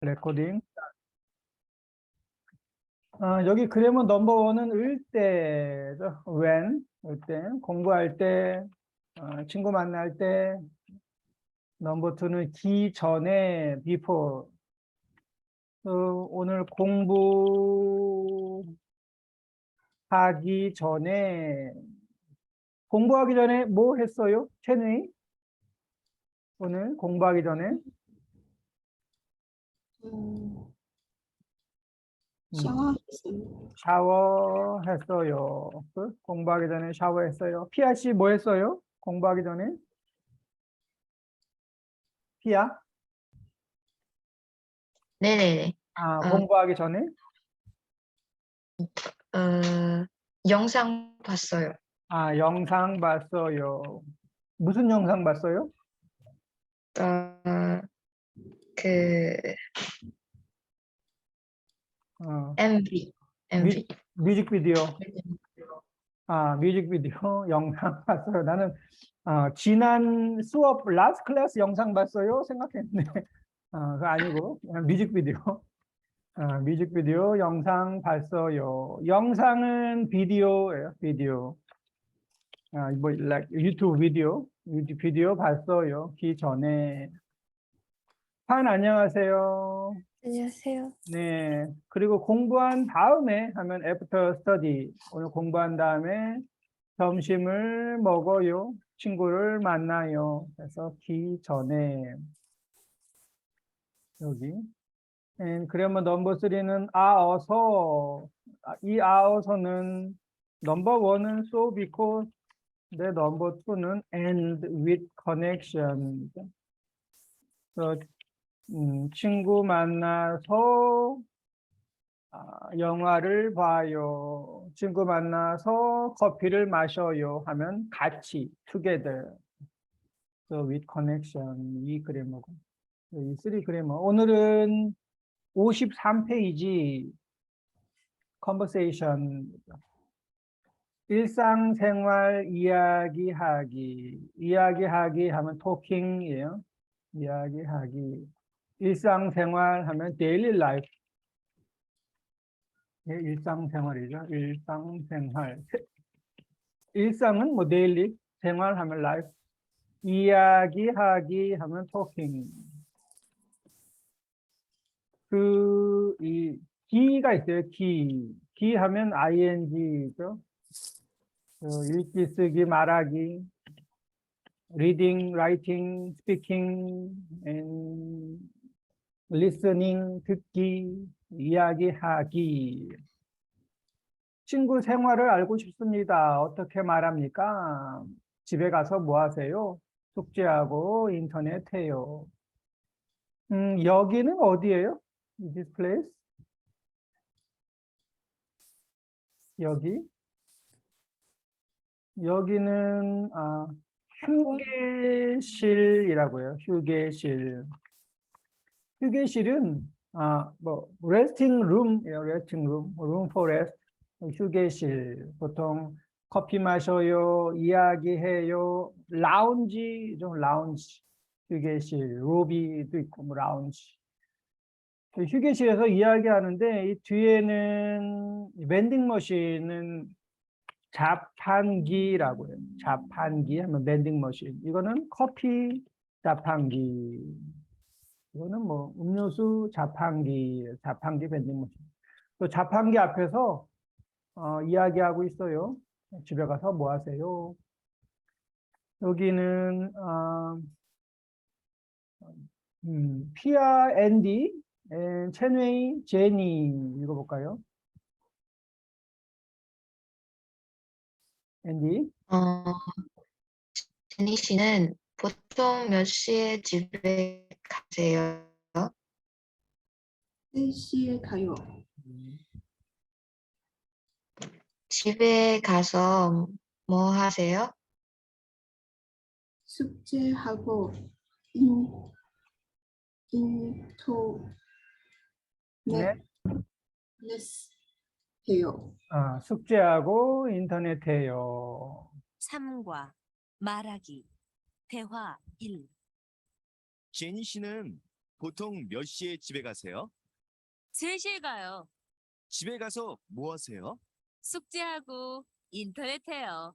레코딩. 여기 그래머 넘버 원은 을 때죠. when, 을 때. 공부할 때, 친구 만날 때. 넘버 투는 기 전에, before. 오늘 공부하기 전에 뭐 했어요? 체누이? 오늘 공부하기 전에? 샤워했어요. 샤워했어요. 공부하기 전에 샤워했어요. 피아 씨 뭐 했어요? 공부하기 전에? 피아? 네네네. 공부하기 전에? 영상 봤어요. 영상 봤어요. 무슨 영상 봤어요? 그 MV. 뮤직비디오. 뮤직비디오 영상 봤어요. 나는 지난 수업 라스트 클래스 영상 봤어요 생각했는데 그거 아니고 그냥 뮤직비디오. 뮤직비디오 영상 봤어요. 영상은 비디오예요. 비디오. 뭐 like 유튜브 비디오 봤어요. 기 전에. 판 안녕하세요. 안녕하세요. 네. 그리고 공부한 다음에 하면 after study. 오늘 공부한 다음에 점심을 먹어요. 친구를 만나요. 그래서 기 전에 여기. 그러면 넘버 3는 어서. 이 어서는 넘버 1은 so because 내 넘버 2는 and with connection. 그래서 친구 만나서 영화를 봐요. 친구 만나서 커피를 마셔요. 하면 같이 together. So with connection 이 그래머고 이 3 그래머. 오늘은 53페이지 conversation. 일상생활 이야기하기 하면 talking이에요. 이야기하기. 일상생활 하면 daily life. 일상생활이죠. 일상생활. 일상은 뭐 daily, 생활하면 life. 이야기하기 하면 talking. 기가 있어요. 기 하면 ing죠. 읽기, 쓰기, 말하기. reading, writing, speaking, and listening, 듣기, 이야기하기. 친구 생활을 알고 싶습니다. 어떻게 말합니까? 집에 가서 뭐 하세요? 숙제하고 인터넷 해요. 여기는 어디예요? This place? 여기는 휴게실이라고요. 휴게실은 뭐 resting room이에요. resting room for rest. 휴게실 보통 커피 마셔요, 이야기해요, 라운지, 휴게실, 로비도 있고 뭐 라운지. 휴게실에서 이야기하는데 이 뒤에는 vending 머신은 자판기라고 해요. 자판기 하면 vending 머신. 이거는 커피 자판기. 이거는 뭐 음료수 자판기 vending 머신. 또 자판기 앞에서 이야기하고 있어요. 집에 가서 뭐 하세요? 여기는 피아, 앤디, 체웨이, 제니 읽어볼까요? 앤디. 제니 씨는 보통 몇 시에 집에 가세요? 3시에 가요. 집에 가서 뭐 하세요? 숙제하고 네. 해요. 숙제하고 인터넷 해요. 3과 말하기 대화 1. 제니 씨는 보통 몇 시에 집에 가세요? 3시에 가요. 집에 가서 뭐 하세요? 숙제하고 인터넷 해요.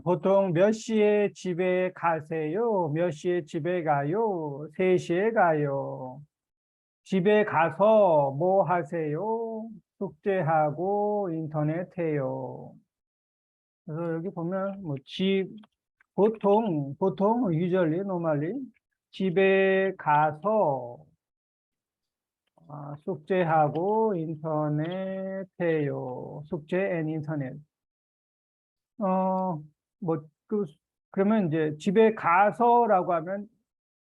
보통 몇 시에 집에 가세요? 몇 시에 집에 가요? 3시에 가요. 집에 가서 뭐 하세요? 숙제하고 인터넷 해요. 그래서 여기 보면 뭐 보통 usually normally 집에 가서 숙제하고 인터넷 해요. 숙제 and 인터넷. 뭐 그러면 이제 집에 가서라고 하면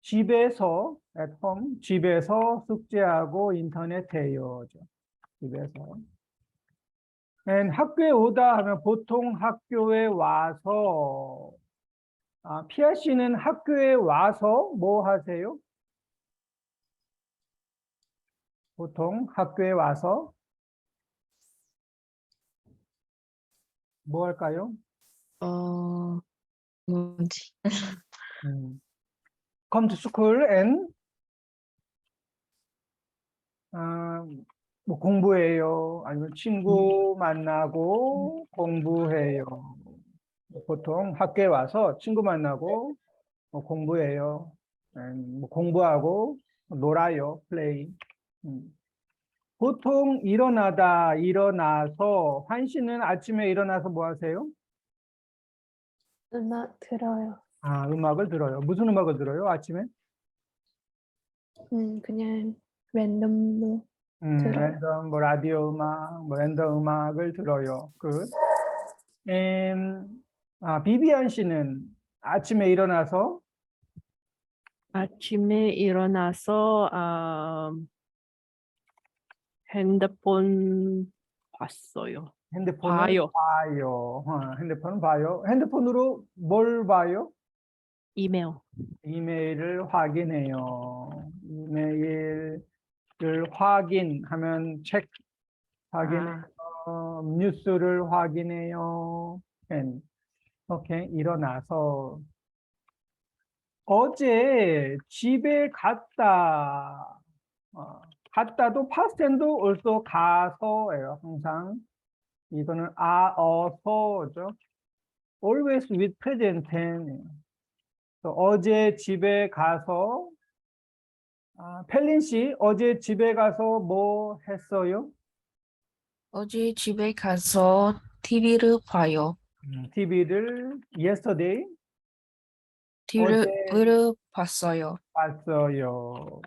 집에서 at home 집에서 숙제하고 인터넷 해요. 집에서. And 학교에 오다 하면 보통 학교에 와서 피아 씨는 학교에 와서 뭐 하세요? 보통 학교에 와서 뭐 할까요? 뭐지? Come to school and 뭐 공부해요. 아니면 친구 만나고 공부해요. 보통 학교에 와서 친구 만나고 공부해요. 뭐 공부하고 놀아요. play. 보통 일어나서 환 씨는 아침에 일어나서 뭐 하세요? 음악 들어요. 음악을 들어요. 무슨 음악을 들어요? 아침에? 그냥 랜덤로 들어요. 랜덤 뭐 라디오 음악, 뭐 랜덤 음악을 들어요. 비비안 씨는 아침에 일어나서 아침에 일어나서 핸드폰 봤어요. 핸드폰을 봐요. 봐요. 핸드폰을 봐요. 핸드폰으로 뭘 봐요? 이메일. 이메일을 확인해요. 이메일을 확인하면 책 확인해요. 뉴스를 확인해요. 오케이. 일어나서 어제 집에 갔다도 past tense도 also 가서예요. 항상 이거는 어서죠. Always with present tense. 어제 집에 가서 펠린 씨 어제 집에 가서 뭐 했어요? 어제 집에 가서 TV를 봐요. TV를 yesterday TV를 봤어요. 봤어요.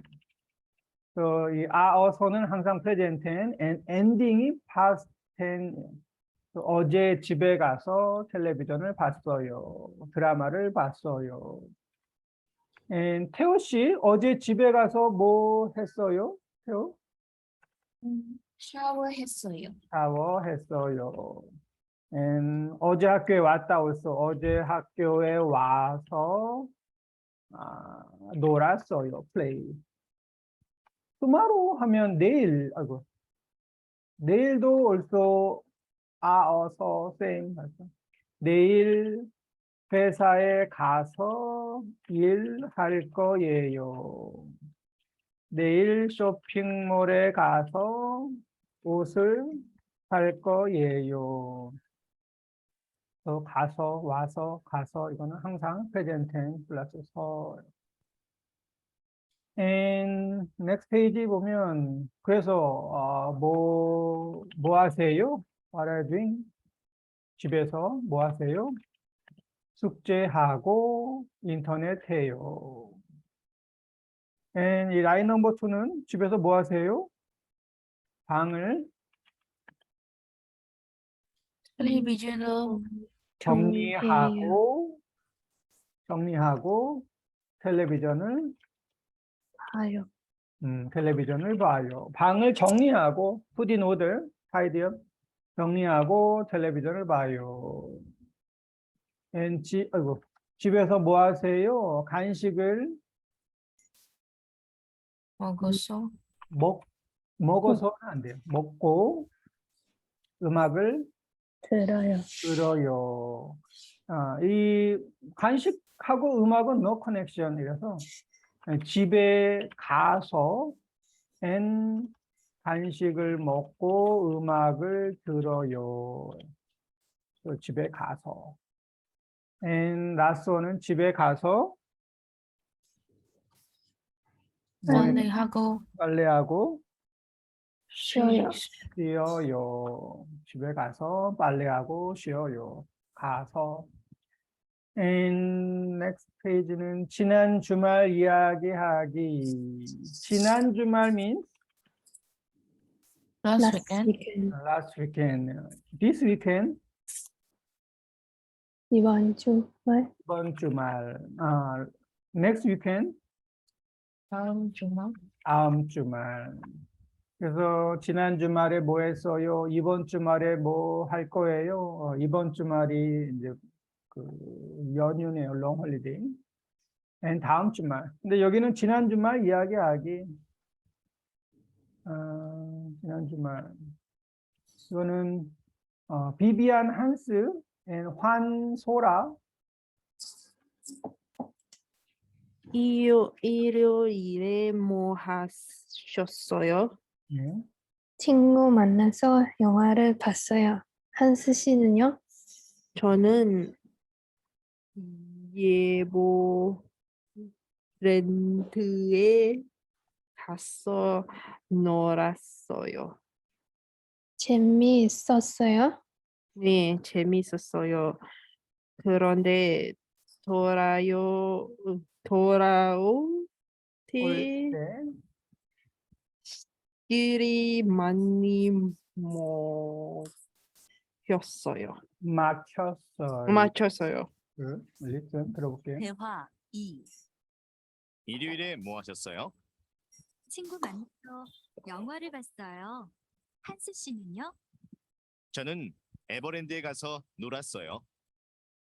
이 어서는 항상 present tense, ending이 past tense. 어제 집에 가서 텔레비전을 봤어요. 드라마를 봤어요. 태호 씨, 어제 집에 가서 뭐 했어요? 태호? 샤워했어요. 샤워했어요. 어제 학교에 왔다 왔어. 어제 학교에 와서 놀았어요. play. tomorrow 하면 내일, 내일도 also 어서 same. 내일 회사에 가서 일할 거예요. 내일 쇼핑몰에 가서 옷을 살 거예요. 가서, 와서, 가서 이거는 항상 present tense 플러스 서. next page 보면 그래서 뭐 하세요? What are you doing? 집에서 뭐 하세요? 숙제하고 인터넷 해요. 이 라인 넘버 2는 집에서 뭐 하세요? 방을 텔레비전을 정리하고 텔레비전을 봐요. 텔레비전을 봐요. 방을 정리하고 put in order, tidy up. 정리하고 텔레비전을 봐요. 집에서 뭐 하세요? 간식을 먹어서 먹어서는 안 돼요. 먹고 음악을 들어요. 이 간식하고 음악은 no connection이라서 집에 가서 and 간식을 먹고 음악을 들어요. 또 집에 가서. and 라쏘는 집에 가서 빨래하고 빨래하고 쉬어요. 쉬어요. 집에 가서 빨래하고 쉬어요. 가서. and next page는 지난 주말 이야기하기. 지난 주말 means last Last weekend. weekend. last weekend. This weekend 이번 주말. 이번 주말. next weekend 다음 주말. 다음 주말. 그래서 지난 주말에 뭐 했어요? 이번 주말에 뭐 할 거예요? 이번 주말이 이제 그 연휴네요. 롱 홀리데이. and 다음 주말. 근데 여기는 지난 주말 이야기하기. 지난 주말. 이거는 비비안 한스 and 환소라. 일요일에 뭐 하셨어요? 네. 친구 만나서 영화를 봤어요. 한스 씨는요? 저는 예보 랜드에 가서 놀았어요. 재미있었어요? 네, 재밌었어요. 그런데 돌아올 올 때 때 길이 많이 막혔어요. 맞췄어요. 일단 들어볼게요. 대화 2. 일요일에 뭐 하셨어요? 친구 만나서 영화를 봤어요. 한스 씨는요? 저는 에버랜드에 가서 놀았어요.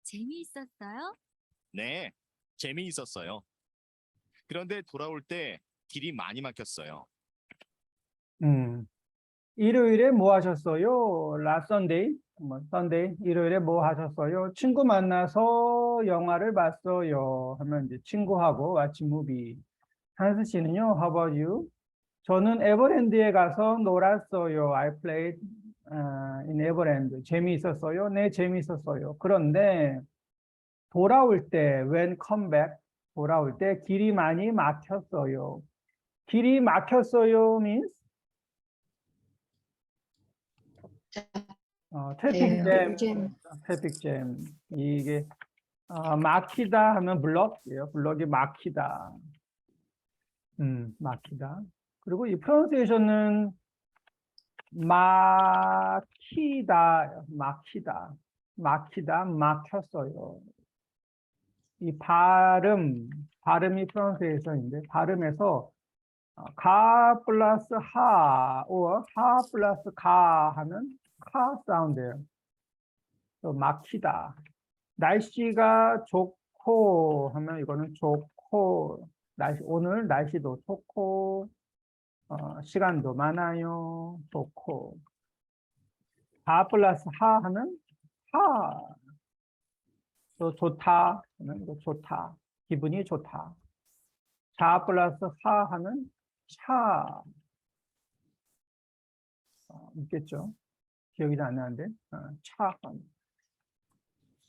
재미있었어요? 네, 재미있었어요. 그런데 돌아올 때 길이 많이 막혔어요. 일요일에 뭐 하셨어요? last Sunday, Sunday. 일요일에 뭐 하셨어요? 친구 만나서 영화를 봤어요. 하면 이제 친구하고 watch movie. 한스 씨는요? How about you? 저는 에버랜드에 가서 놀았어요. I played in Everland. 재미있었어요? 네, 재미있었어요. 그런데 돌아올 때, when come back, 돌아올 때 길이 많이 막혔어요. 길이 막혔어요 means 트래픽 잼, 잼. 트래픽 잼. 이게 막히다 하면 블럭이에요. 블럭이 막히다. 막히다. 그리고 이 프로넌세이션은 막히다, 막히다, 막히다, 막혔어요. 이 발음이 프로넌세이션인데 발음에서 가 플러스 하, or 하 플러스 가 하면 카 사운드예요. 또 막히다. 날씨가 좋고 하면 이거는 좋고, 오늘 날씨도 좋고, 시간도 많아요. 좋고. 하 플러스 하 하면 하. 또 좋다 하면 이거 좋다. 기분이 좋다. 자 플러스 하 하면 차. 있겠죠? 기억이 잘 안 나는데. 차.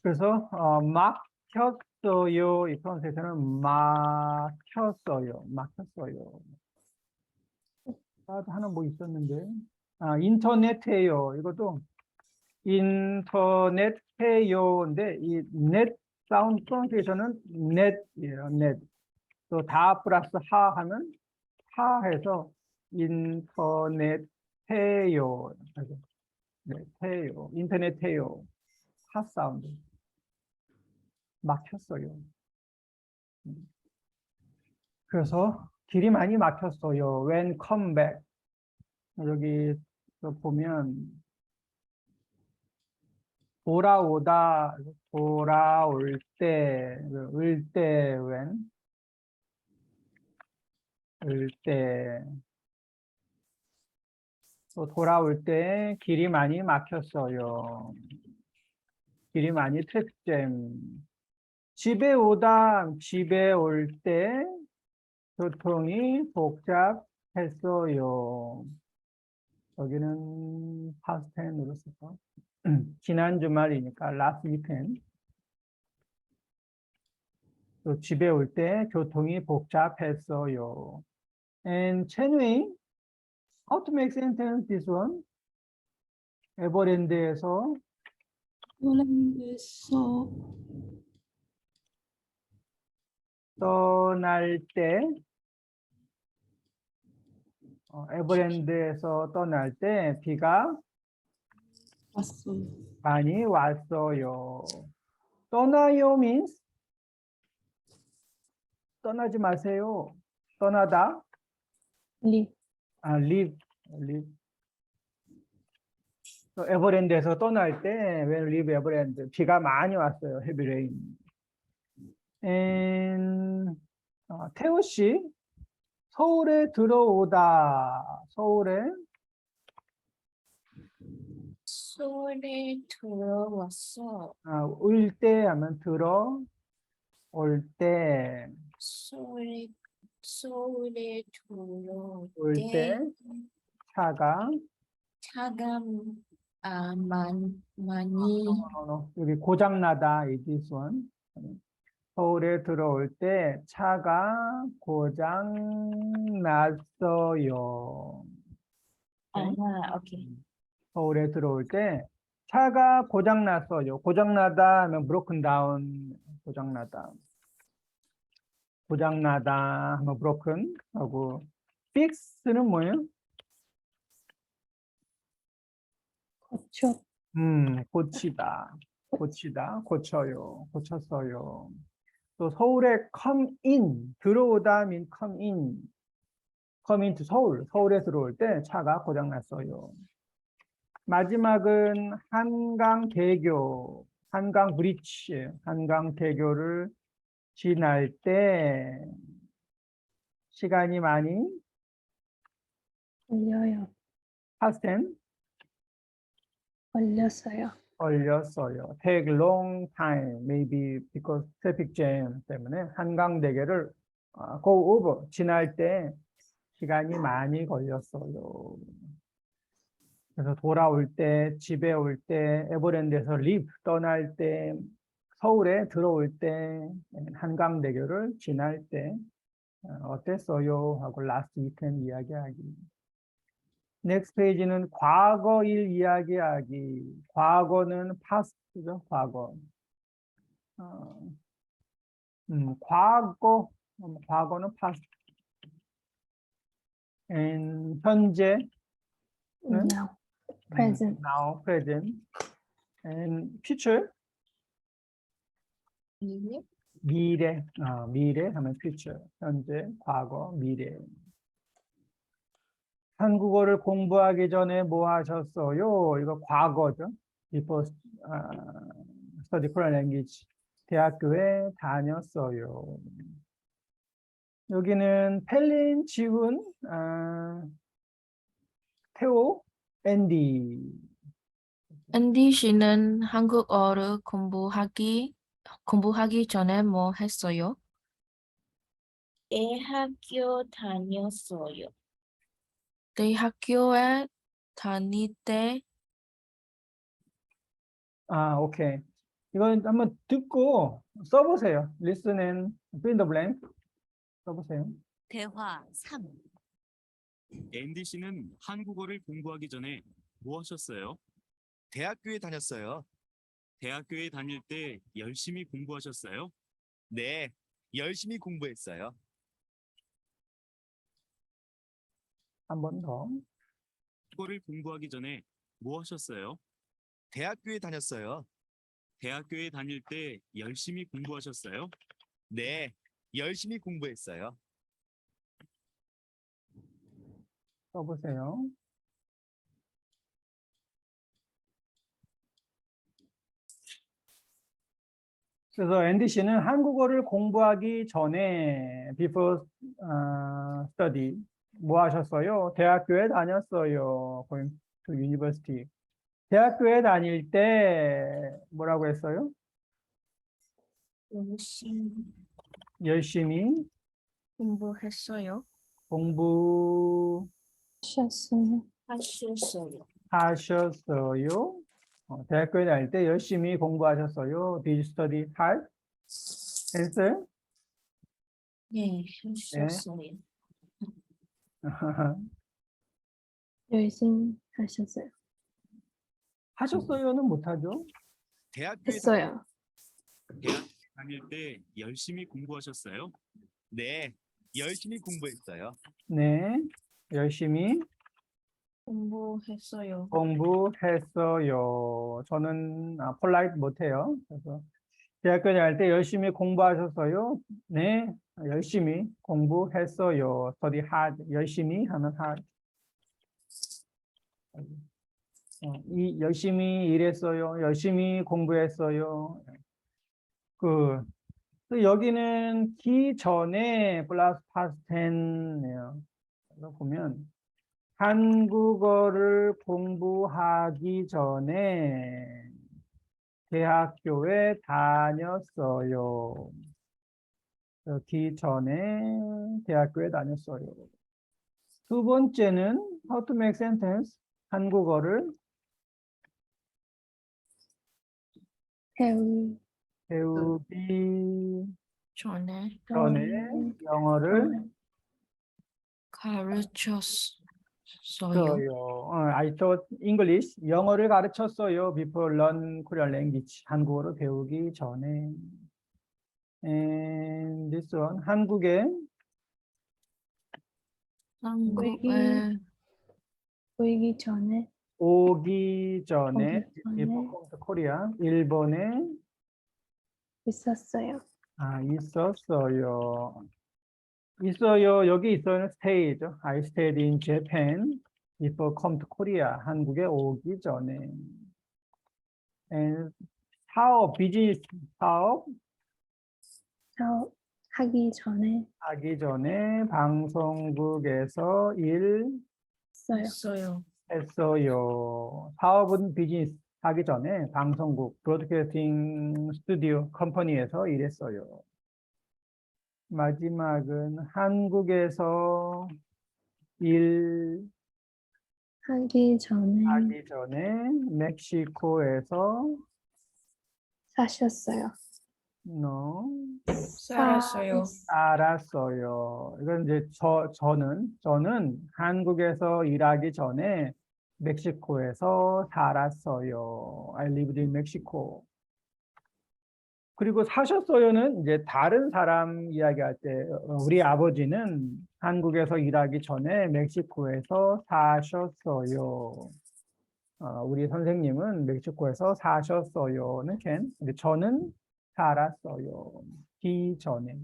그래서 막혔어요. 이 프랑스에서는 막혔어요. 막혔어요. 하나 뭐 있었는데. 인터넷해요. 이것도 인터넷해요인데 이 넷 사운드 프랑스에서는 넷이에요. 넷. 또 다 플러스 하 하면 하 해서 인터넷해요. 네, 해요. 인터넷해요. 하 사운드. 막혔어요. 그래서 길이 많이 막혔어요. When come back. 여기 보면 돌아오다, 돌아올 때, 을 때, when, 을 때. 또 돌아올 때 길이 많이 막혔어요. 길이 많이 트래픽잼. 집에 오다, 집에 올 때 교통이 복잡했어요. 여기는 past tense로 써서 지난 주말이니까 last weekend. 또 집에 올 때 교통이 복잡했어요. And Chenwei, how to make sentence this one? 에버랜드에서 폴란드에서 떠날 때, 에버랜드에서 떠날 때 비가 왔어요. 많이 왔어요. 떠나요 means 떠나지 마세요. 떠나다. leave. leave. 또 에버랜드에서 떠날 때 when leave 에버랜드 비가 많이 왔어요. heavy rain. And 태호 씨 서울에 들어오다. 서울에 들어왔어. 올 때 하면 들어올 때. 서울에 들어올 올 때 때 차가 차가 많이 여기 고장나다 이 this one. 서울에 들어올 때 차가 고장 났어요. 오케이. 서울에 들어올 때 차가 고장 났어요. 고장 나다 하면 broken down. 고장 나다. 고장 나다 하면 broken 하고 fix는 뭐예요? 고쳐. 고치다. 고치다. 고쳐요. 고쳤어요. 또 서울에 come in 들어오다 mean come in. come into 서울. 서울에 들어올 때 차가 고장 났어요. 마지막은 한강대교, 한강 브릿지, 한강대교를 지날 때 시간이 많이 걸려요. past tense 걸렸어요. 걸렸어요. Take long time, maybe because traffic jam 때문에 한강대교를 go over 지날 때 시간이 많이 걸렸어요. 그래서 돌아올 때, 집에 올 때, 에버랜드에서 leave 떠날 때, 서울에 들어올 때, 한강대교를 지날 때 어땠어요? 하고 last weekend 이야기하기. next 페이지는 과거일 이야기하기. 과거는 past죠, 과거. 과거는 past. and 현재 now. present. now, present. and future 미래, 미래 하면 future, 현재, 과거, 미래. 한국어를 공부하기 전에 뭐 하셨어요? 이거 과거죠. Before study foreign language. 대학교에 다녔어요. 여기는 펠린, 지훈, 태호, 앤디. 앤디 씨는 한국어를 공부하기 전에 뭐 했어요? 대학교 다녔어요. 대학교에 다닐 때 오케이. 이건 한번 듣고 써보세요. Listen and fill in the blank. 써보세요. 대화 3. 앤디 씨는 한국어를 공부하기 전에 뭐 하셨어요? 대학교에 다녔어요. 대학교에 다닐 때 열심히 공부하셨어요? 네, 열심히 공부했어요. 한 번 더. 한국어를 공부하기 전에 뭐 하셨어요? 대학교에 다녔어요. 대학교에 다닐 때 열심히 공부하셨어요? 네, 열심히 공부했어요. 써보세요. 그래서 앤디 씨는 한국어를 공부하기 전에 before study 뭐 하셨어요? 대학교에 다녔어요. going to university. 대학교에 다닐 때 뭐라고 했어요? 열심히 공부했어요. 공부하셨어요? 하셨어요. 하셨어요. 대학교에 다닐 때 열심히 공부하셨어요? Did you study hard? 했어요? 네, 하셨어요. 열심히 하셨어요. 하셨어요는 못하죠. 대학교에 했어요. 대학 다닐 때 열심히 공부하셨어요? 네, 열심히 공부했어요. 네, 열심히 공부했어요. 공부했어요. 저는 폴라이트 못해요. 그래서 대학교 다닐 때 열심히 공부하셨어요? 네, 열심히 공부했어요. study hard. 열심히 하면 hard. 이 열심히 일했어요. 열심히 공부했어요. 또 여기는 기 전에 플러스 past tense네요. 그래서 보면 한국어를 공부하기 전에 대학교에 다녔어요. 기 전에 대학교에 다녔어요. 두 번째는 how to make sentence. 한국어를 배우기 전에 전에 영어를 가르쳤어요. I taught English. 영어를 가르쳤어요. Before learn Korean language. 한국어를 배우기 전에. And this one. 한국에 한국에 보이기 전에 오기 전에. 오기 전에. Before come to Korea. 일본에 있었어요. 있었어요. 있어요. 여기 있어요. stay죠. I stayed in Japan before come to Korea. 한국에 오기 전에. And 사업, 비즈니스 사업 하기 전에 하기 전에 방송국에서 있어요. 일했어요. 사업은 비즈니스 하기 전에 방송국, 브로드캐스팅 스튜디오 컴퍼니에서 일했어요. 마지막은 한국에서 일하기 하기 전에 전에 멕시코에서 사셨어요. no, 살았어요. 알았어요. 이건 이제 저는 한국에서 일하기 전에 멕시코에서 살았어요. I lived in Mexico. 그리고 사셨어요는 이제 다른 사람 이야기할 때 우리 아버지는 한국에서 일하기 전에 멕시코에서 사셨어요. 우리 선생님은 멕시코에서 사셨어요는 can. 근데 저는 살았어요. 기전에.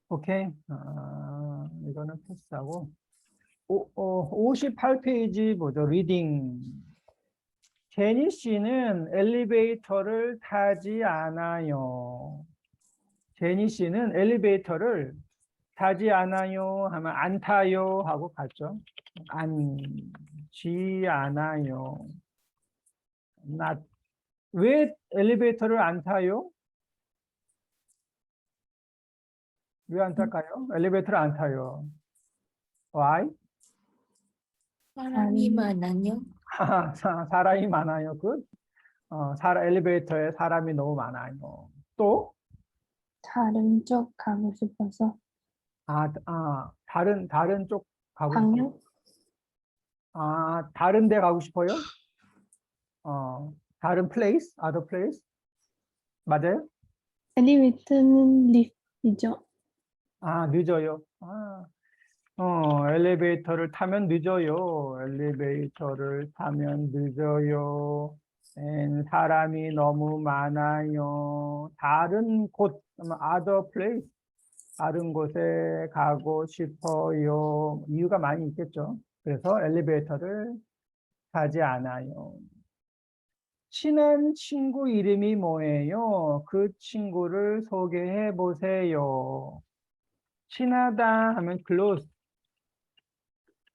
오케이. 이거는 패스하고. 58페이지 보죠. 리딩. 제니 씨는 엘리베이터를 타지 않아요. 제니 씨는 엘리베이터를 타지 않아요 하면 안 타요 하고 갔죠. 앉지 않아요. 왜 엘리베이터를 안 타요? 왜 안 탈까요? 엘리베이터를 안 타요. Why? 사람이 많아요. 사람이 많아요. 엘리베이터에 사람이 너무 많아요. 또? 다른 쪽 가고 싶어서 다른 쪽 가고 방향? 싶어요. 다른 데 가고 싶어요? 다른 place? Other place? 맞아요? 엘리베이터는 리프트이죠. 늦어요. 엘리베이터를 타면 늦어요. 엘리베이터를 타면 늦어요. 사람이 너무 많아요. 다른 곳, other place, 다른 곳에 가고 싶어요. 이유가 많이 있겠죠. 그래서 엘리베이터를 타지 않아요. 친한 친구 이름이 뭐예요? 그 친구를 소개해 보세요. 친하다 하면 close.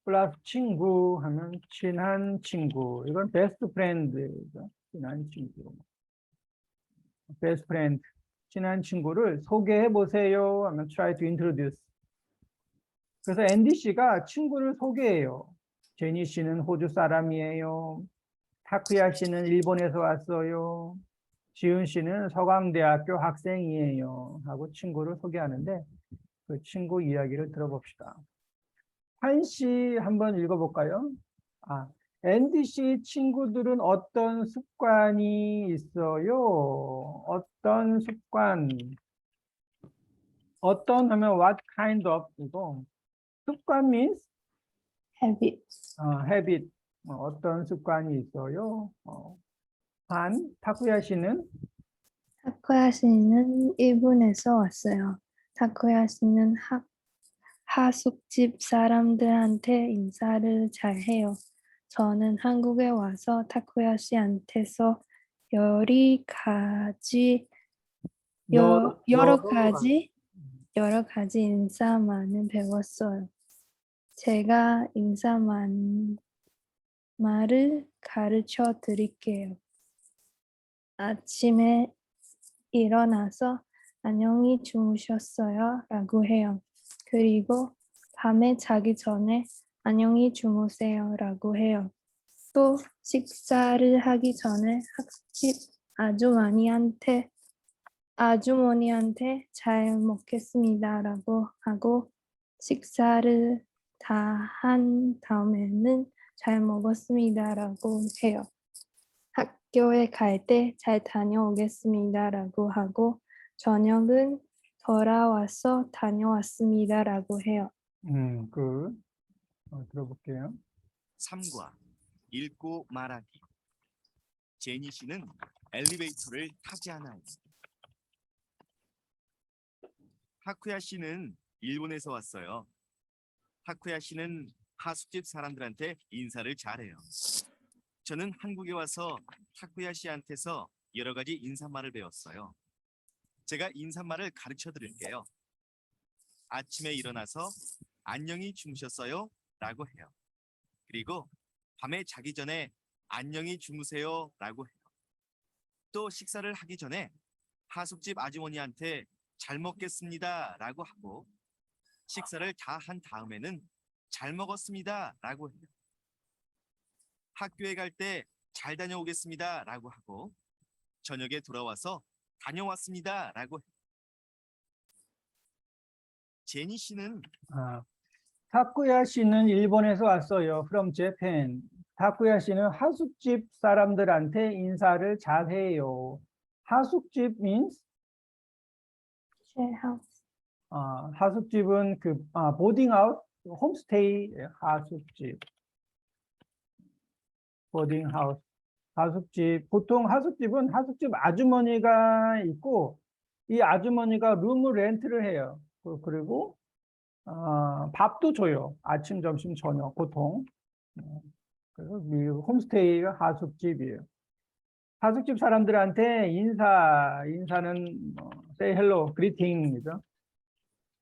플러스 친구 하면 친한 친구. 이건 best friend죠. 친한 친구. best friend. 친한 친구를 소개해 보세요 하면 try to introduce. 그래서 앤디 씨가 친구를 소개해요. 제니 씨는 호주 사람이에요. 타쿠야 씨는 일본에서 왔어요. 지훈 씨는 서강대학교 학생이에요. 하고 친구를 소개하는데 그 친구 이야기를 들어봅시다. 한 씨 한번 읽어볼까요? 앤디 씨 친구들은 어떤 습관이 있어요? 어떤 습관? 어떤 하면 what kind of 이고 습관 means habit. habit. 어떤 습관이 있어요? 타쿠야 씨는 타쿠야 씨는 일본에서 왔어요. 타쿠야 씨는 하숙집 사람들한테 인사를 잘해요. 저는 한국에 와서 타쿠야 씨한테서 여러 가지 인사말을 배웠어요. 제가 말을 가르쳐 드릴게요. 아침에 일어나서 안녕히 주무셨어요? 라고 해요. 그리고 밤에 자기 전에 안녕히 주무세요 라고 해요. 또 식사를 하기 전에 학집 아주머니한테 잘 먹겠습니다 라고 하고 식사를 다 한 다음에는 잘 먹었습니다 라고 해요. 학교에 갈 때 잘 다녀오겠습니다 라고 하고 저녁은 돌아와서 다녀왔습니다 라고 해요. 들어볼게요. 3과 읽고 말하기. 제니 씨는 엘리베이터를 타지 않아요. 타쿠야 씨는 일본에서 왔어요. 타쿠야 씨는 하숙집 사람들한테 인사를 잘해요. 저는 한국에 와서 타쿠야 씨한테서 여러 가지 인사말을 배웠어요. 제가 인사말을 가르쳐 드릴게요. 아침에 일어나서 안녕히 주무셨어요? 라고 해요. 그리고 밤에 자기 전에 안녕히 주무세요? 라고 해요. 또 식사를 하기 전에 하숙집 아주머니한테 잘 먹겠습니다 라고 하고 식사를 다 한 다음에는 잘 먹었습니다 라고 해요. 학교에 갈 때 잘 다녀오겠습니다 라고 하고 저녁에 돌아와서 다녀왔습니다 라고 해요. 제니 씨는 타쿠야 씨는 일본에서 왔어요. From Japan. 타쿠야 씨는 하숙집 사람들한테 인사를 잘해요. 하숙집 means Share house. 하숙집은 boarding out, 홈스테이 하숙집. boarding house. 하숙집. 보통 하숙집은 하숙집 아주머니가 있고 이 아주머니가 룸을 렌트를 해요. 그리고 밥도 줘요. 아침, 점심, 저녁 보통. 그래서 미국 홈스테이가 하숙집이에요. 하숙집 사람들한테 인사는 say hello, greeting이죠.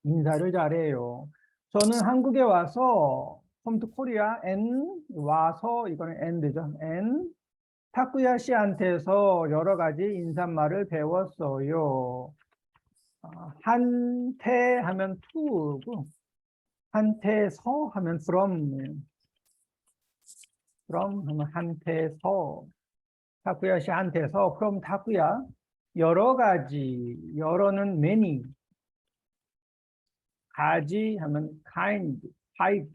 인사를 잘해요. 저는 한국에 와서 come to Korea and 와서 이거는 and죠. and 타쿠야 씨한테서 여러 가지 인사말을 배웠어요. 한테 하면 to고 한테서 하면 from 하면 한테서 타쿠야 씨한테서 from 타쿠야 여러 가지 여러는 many 가지 하면 kind type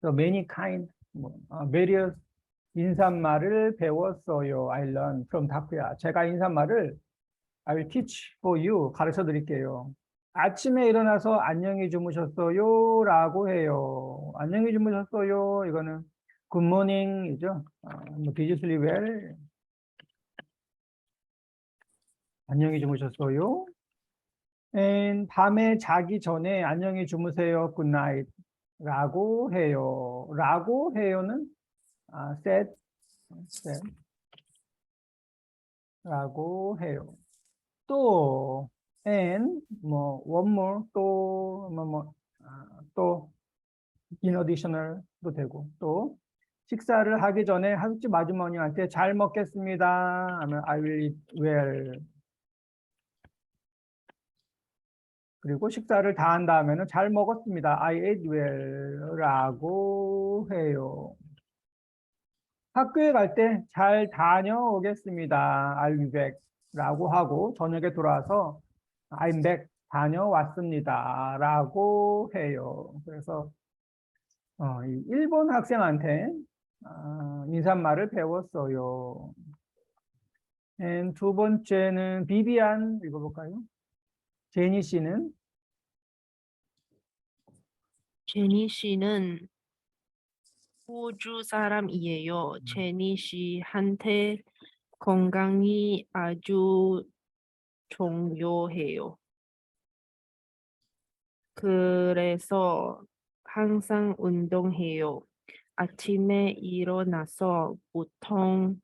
so many kind various 인사말을 배웠어요. I learned from 타쿠야. 제가 인사말을 I will teach for you. 가르쳐 드릴게요. 아침에 일어나서 안녕히 주무셨어요? 라고 해요. 안녕히 주무셨어요? 이거는 good morning이죠. Did you sleep well? 안녕히 주무셨어요? And 밤에 자기 전에 안녕히 주무세요. Good night. 라고 해요. 라고 해요는 said. 라고 해요. 또 and one more 또 in additional도 되고 또 식사를 하기 전에 하숙집 아주머니한테 잘 먹겠습니다 하면 I will eat well. 그리고 식사를 다 한 다음에는 잘 먹었습니다. I ate well라고 해요. 학교에 갈 때 잘 다녀오겠습니다. I'll be back라고 하고 저녁에 돌아와서 I'm back 다녀왔습니다라고 해요. 그래서 이 일본 학생한테 인사말을 배웠어요. 두 번째는 비비안 읽어볼까요? 제니 씨는 제니 씨는 호주 사람이에요. 제니 씨한테 건강이 아주 중요해요. 그래서 항상 운동해요. 아침에 일어나서 보통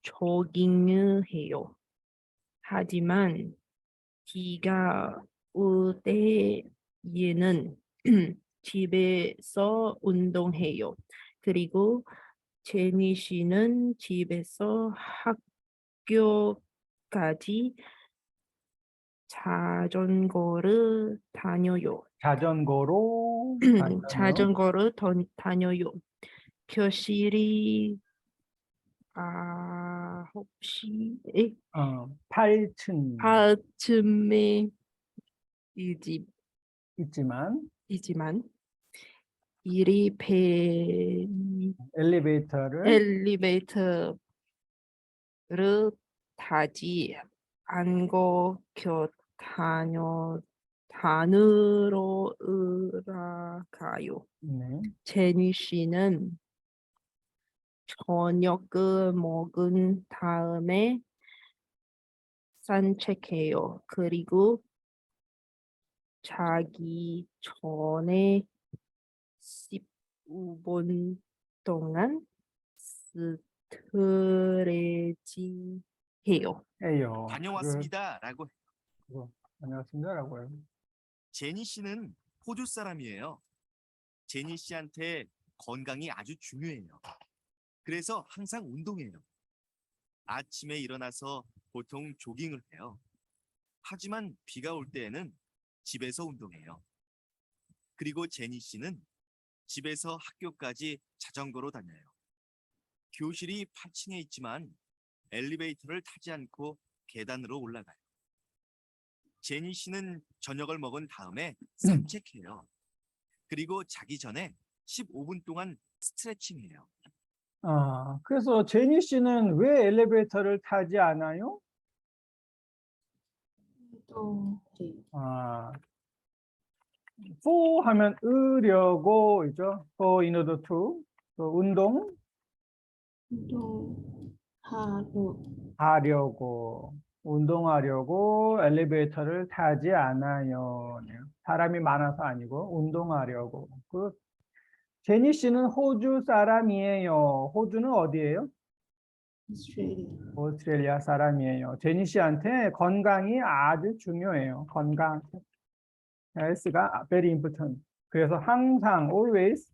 조깅을 해요. 하지만 비가 올 때에는 집에서 운동해요. 그리고 제니 씨는 집에서 학교까지 자전거를 다녀요. 자전거로 다녀요. 자전거를 다녀요. 교실이 9시에 8층 8쯤에 있지만 이지만 이리 엘리베이터를 타지 않고 단으로 올라가요. 네. 제니 씨는 저녁을 먹은 다음에 산책해요. 그리고 자기 전에 15분 동안 스트레칭 해요. 해요. 다녀왔습니다라고 다녀왔습니다라고 해요. 제니 씨는 호주 사람이에요. 제니 씨한테 건강이 아주 중요해요. 그래서 항상 운동해요. 아침에 일어나서 보통 조깅을 해요. 하지만 비가 올 때에는 집에서 운동해요. 그리고 제니 씨는 집에서 학교까지 자전거로 다녀요. 교실이 8층에 있지만 엘리베이터를 타지 않고 계단으로 올라가요. 제니 씨는 저녁을 먹은 다음에 산책해요. 그리고 자기 전에 15분 동안 스트레칭해요. 그래서 제니 씨는 왜 엘리베이터를 타지 않아요? for 하면 으려고 있죠. for in order to 또 운동하려고 엘리베이터를 타지 않아요. 사람이 많아서 아니고 운동하려고. 제니 씨는 호주 사람이에요. 호주는 어디예요? 오스트레일리아 사람이에요. 제니 씨한테 건강이 아주 중요해요. 건강. S가 very important. 그래서 항상 always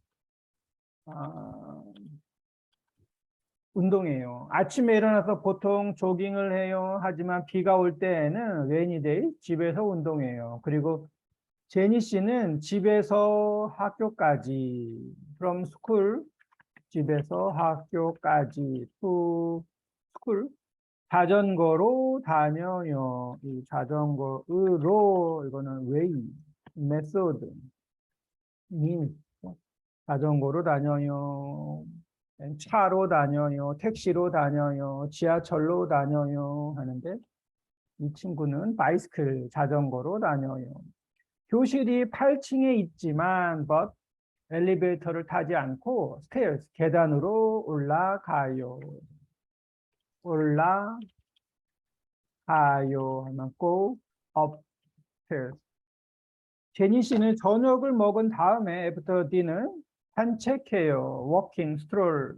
운동해요. 아침에 일어나서 보통 조깅을 해요. 하지만 비가 올 때에는 rainy day 집에서 운동해요. 그리고 제니 씨는 집에서 학교까지 from school 집에서 학교까지 to school 자전거로 다녀요. 이 자전거로 이거는 way method means 자전거로 다녀요. 차로 다녀요. 택시로 다녀요. 지하철로 다녀요. 하는데 이 친구는 바이스클 자전거로 다녀요. 교실이 8층에 있지만 but 엘리베이터를 타지 않고 stairs 계단으로 올라가요. 하면 go upstairs. 제니 씨는 저녁을 먹은 다음에 after dinner 산책해요. walking, stroll.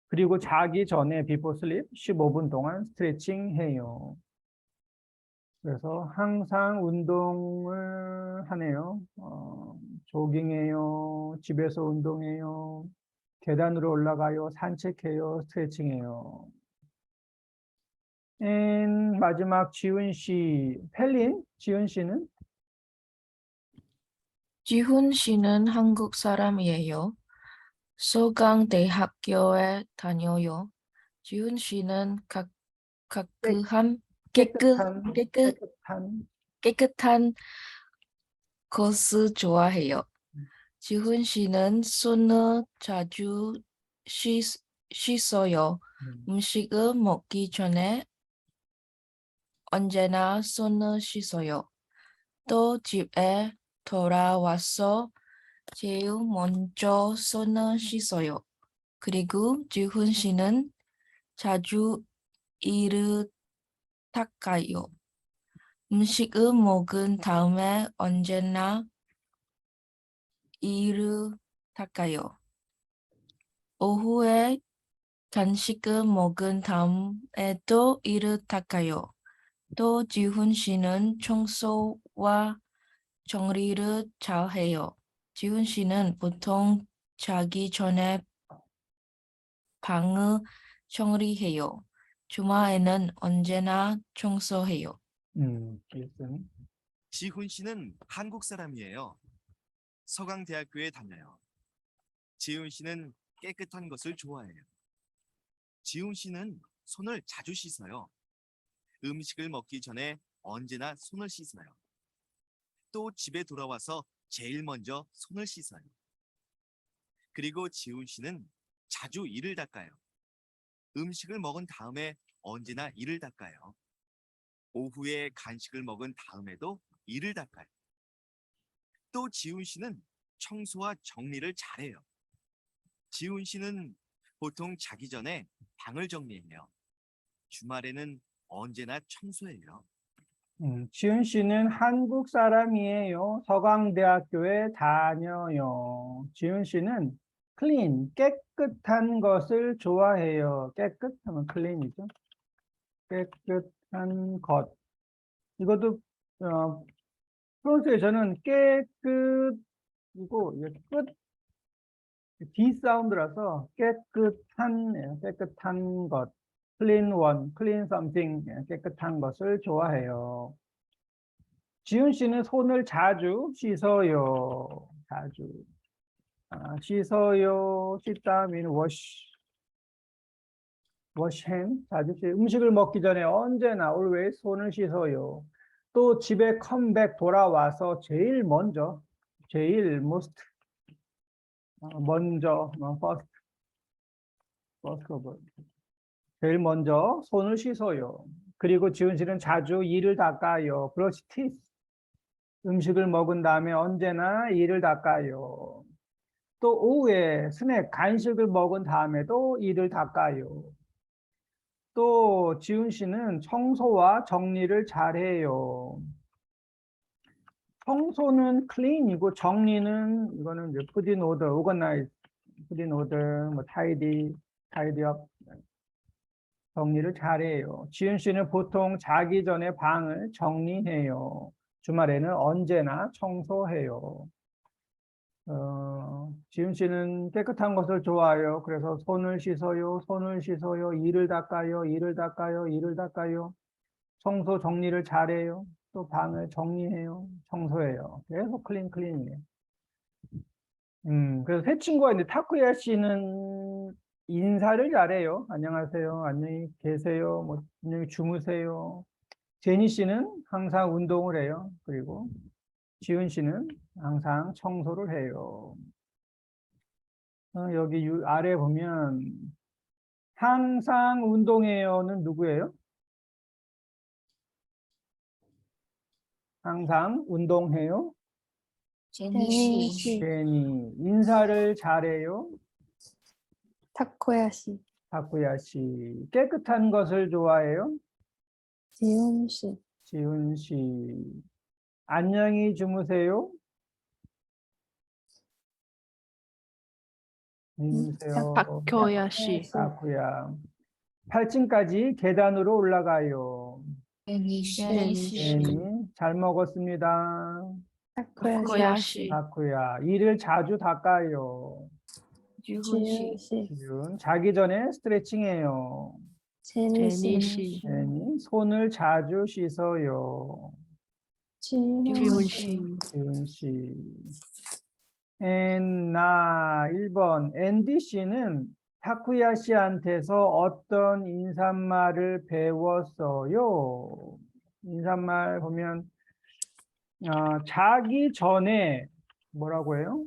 그리고 자기 전에 before sleep 15분 동안 스트레칭 해요. 그래서 항상 운동을 하네요. 조깅해요. 집에서 운동해요. 계단으로 올라가요. 산책해요. 스트레칭해요. 마지막 지훈 씨, 펠린, 지훈 씨는 지훈 씨는 한국 사람이에요. 서강대학교에 다녀요. 지훈 씨는 가끗한 깨끗한 깨끗한 것을 좋아해요. 지훈 씨는 손을 자주 씻어요. 음식을 먹기 전에 언제나 손을 씻어요. 또 집에 돌아와서 제일 먼저 손을 씻어요. 그리고 지훈 씨는 자주 이를 닦아요. 음식을 먹은 다음에 언제나 이를 닦아요. 오후에 간식을 먹은 다음에도 이를 닦아요. 또 지훈 씨는 청소와 정리를 잘해요. 지훈 씨는 보통 자기 전에 방을 정리해요. 주말에는 언제나 청소해요. listen. 지훈 씨는 한국 사람이에요. 서강대학교에 다녀요. 지훈 씨는 깨끗한 것을 좋아해요. 지훈 씨는 손을 자주 씻어요. 음식을 먹기 전에 언제나 손을 씻어요. 또 집에 돌아와서 제일 먼저 손을 씻어요. 그리고 지훈 씨는 자주 이를 닦아요. 음식을 먹은 다음에 언제나 이를 닦아요. 오후에 간식을 먹은 다음에도 이를 닦아요. 또 지훈 씨는 청소와 정리를 잘해요. 지훈 씨는 보통 자기 전에 방을 정리해요. 주말에는 언제나 청소해요. 지훈 씨는 한국 사람이에요. 서강대학교에 다녀요. 지훈 씨는 clean, 깨끗한 것을 좋아해요. 깨끗하면 clean이죠. 깨끗한 것. 이것도 프랑스에서는 깨끗이고 이게 끝 D 사운드라서 깨끗한 것. clean one, clean something, 깨끗한 것을 좋아해요. 지훈 씨는 손을 자주 씻어요. 자주. 씻어요. 씻다 mean wash. wash hand. 자주 음식을 먹기 전에 언제나 always 손을 씻어요. 또 집에 컴백 돌아와서 제일 먼저, 제일 most, 먼저, first of all. 제일 먼저 손을 씻어요. 그리고 지훈 씨는 자주 이를 닦아요. brush teeth. 음식을 먹은 다음에 언제나 이를 닦아요. 또 오후에 스낵, 간식을 먹은 다음에도 이를 닦아요. 또 지훈 씨는 청소와 정리를 잘해요. 청소는 clean이고 정리는 이거는 이제 put in order, organize, put in order, 뭐 tidy up. 정리를 잘해요. 지훈 씨는 보통 자기 전에 방을 정리해요. 주말에는 언제나 청소해요. 지훈 씨는 깨끗한 것을 좋아해요. 그래서 손을 씻어요, 손을 씻어요, 이를 닦아요, 이를 닦아요, 이를 닦아요. 청소 정리를 잘해요. 또 방을 정리해요, 청소해요. 계속 클린이에요. 그래서 세 친구가 있는데 타쿠야 씨는 인사를 잘해요. 안녕하세요, 안녕히 계세요, 뭐 안녕히 주무세요. 제니 씨는 항상 운동을 해요. 그리고 지훈 씨는 항상 청소를 해요. 여기 아래 보면 항상 운동해요는 누구예요? 항상 운동해요. 제니 제니 씨. 씨, 제니. 인사를 잘해요. 타코야 씨, 타쿠야 씨. 깨끗한 것을 좋아해요. 지훈 씨, 지훈 씨. 안녕히 주무세요. 안녕히 주무세요. 박효야 씨. 타쿠야. 8층까지 계단으로 올라가요. 제니 씨. 제니 제니 씨. 제니. 잘 먹었습니다. 타코야 씨, 박효야 씨. 타쿠야. 이를 자주 닦아요. 지훈 지훈 씨. 씨, 지훈. 자기 전에 스트레칭해요. 제니 제니 씨, 씨. 제니. 손을 자주 씻어요. 지훈 지훈 씨. 씨. 지훈 씨. 나 1번 앤디 씨는 타쿠야 씨한테서 어떤 인사말을 배웠어요? 인사말 보면 자기 전에 뭐라고 해요?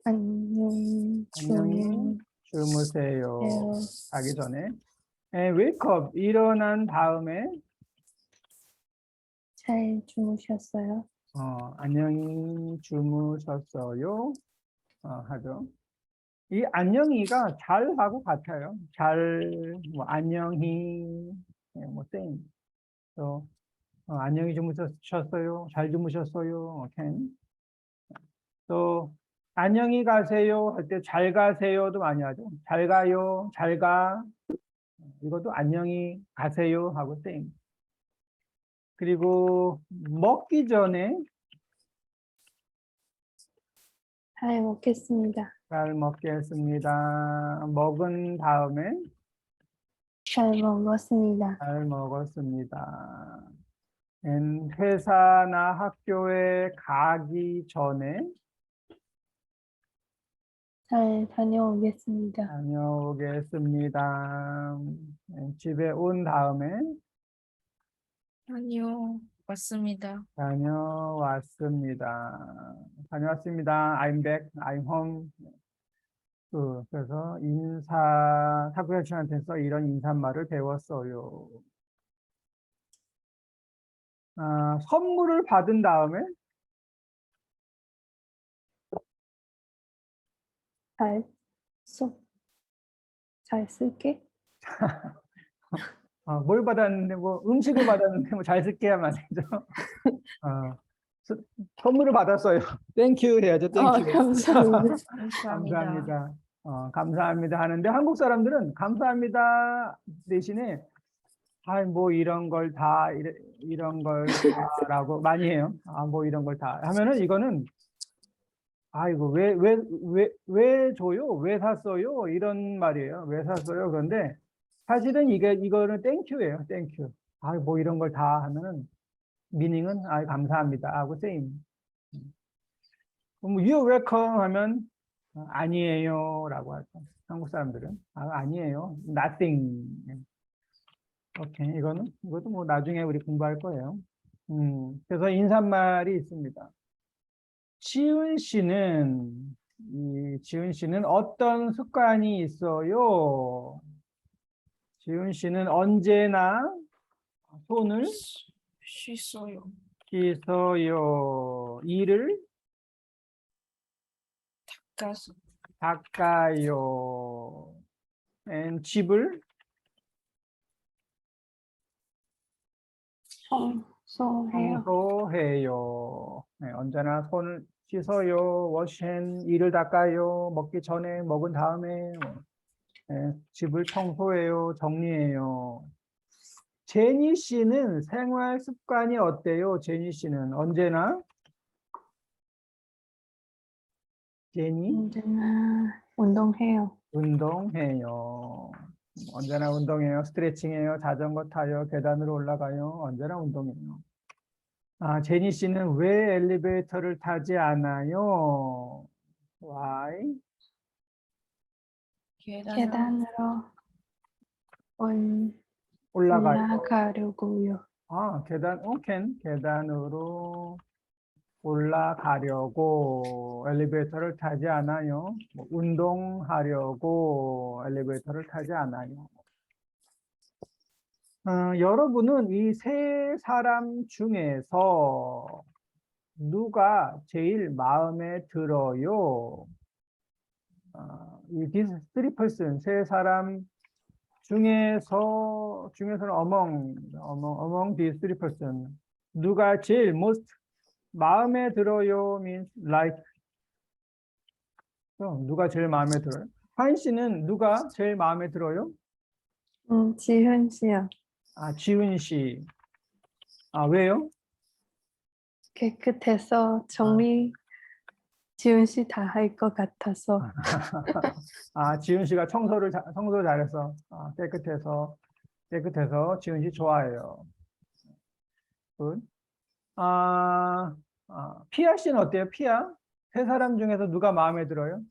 안녕 안녕히 주무세요. 주무세요. 자기 전에. wake up 일어난 다음에 잘 주무셨어요? 안녕히 주무셨어요? 하죠. 이 안녕히가 잘하고 같아요. 뭐 안녕히, 뭐 same. 또 안녕히 주무셨어요? 잘 주무셨어요? 오케이. 또 안녕히 가세요 할 때 잘 가세요도 많이 하죠. 잘 가요, 잘 가. 이것도 안녕히 가세요 하고 same. 그리고 먹기 전에 잘 먹겠습니다. 잘 먹겠습니다. 먹은 다음에 잘 먹었습니다. 잘 먹었습니다. 회사나 학교에 가기 전에 잘 다녀오겠습니다. 다녀오겠습니다. 집에 온 다음에 다녀왔습니다. 다녀왔습니다. 다녀왔습니다. I'm back. I'm home. 그래서 타쿠야 씨한테서 이런 인사말을 배웠어요. 선물을 받은 다음에 잘 쓸게. 뭘 받았는데 뭐 음식을 받았는데 뭐 잘 쓸게 하면 안 되죠. 선물을 받았어요. 땡큐 해야죠. 땡큐. 감사합니다. 감사합니다. 감사합니다 하는데 한국 사람들은 감사합니다 대신에 뭐 이런 걸 다라고 많이 해요. 뭐 이런 걸 다 하면은 이거는 이거 왜 줘요? 왜 샀어요? 이런 말이에요. 왜 샀어요? 그런데 사실은 이거는 땡큐예요. 땡큐. 뭐 이런 걸 다 하면은 미닝은 감사합니다 하고 same. you're welcome 하면 아니에요라고 하죠. 한국 사람들은 아니에요. nothing. 오케이. 이것도 뭐 나중에 우리 공부할 거예요. 그래서 인사말이 있습니다. 지훈 씨는 어떤 습관이 있어요? 지훈 씨는 언제나 손을 씻어요. 씻어요. 이를 닦아요. 집을 청소해요. 청소해요. 언제나 손을 씻어요. 워시핸 이를 닦아요. 먹기 전에 먹은 다음에 집을 청소해요. 정리해요. 제니 씨는 생활 습관이 어때요? 제니 씨는 언제나 언제나 운동해요. 운동해요. 언제나 운동해요. 스트레칭해요. 자전거 타요. 계단으로 올라가요. 언제나 운동해요. 제니 씨는 왜 엘리베이터를 타지 않아요? Why? 계단으로 올라가요. 올라가려고요. 계단으로 올라가려고 엘리베이터를 타지 않아요. 운동하려고 엘리베이터를 타지 않아요. 여러분은 이 세 사람 중에서 누가 제일 마음에 들어요? 이 these three person, 세 사람 중에서는 among these three person 누가 제일 most 마음에 들어요 means like. 누가 제일 마음에 들어요? 하인 씨는 누가 제일 마음에 들어요? 지훈 씨요. 지훈 씨. 왜요? 깨끗해서 정리 지훈 씨 다 할 것 같아서. 지훈 씨가 청소 잘해서 깨끗해서 지훈 씨 좋아해요. 굿. 피아 씨는 어때요? 피아? 세 사람 중에서 누가 마음에 들어요?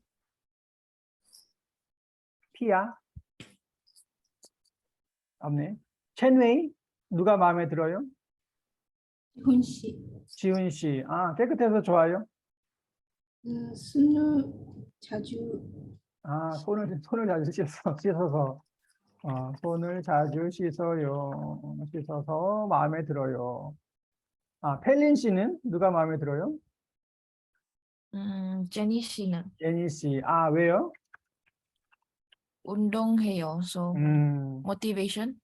피아? 없네. 첸웨이? 누가 마음에 들어요? 지훈 씨, 지훈 씨. 깨끗해서 좋아요? 손을 자주 손을 자주 씻어서. 손을 자주 씻어요. 씻어서 마음에 들어요. 펠린 씨는 누가 마음에 들어요? 제니 씨는 제니 씨. 왜요? 운동해요. So 음, motivation.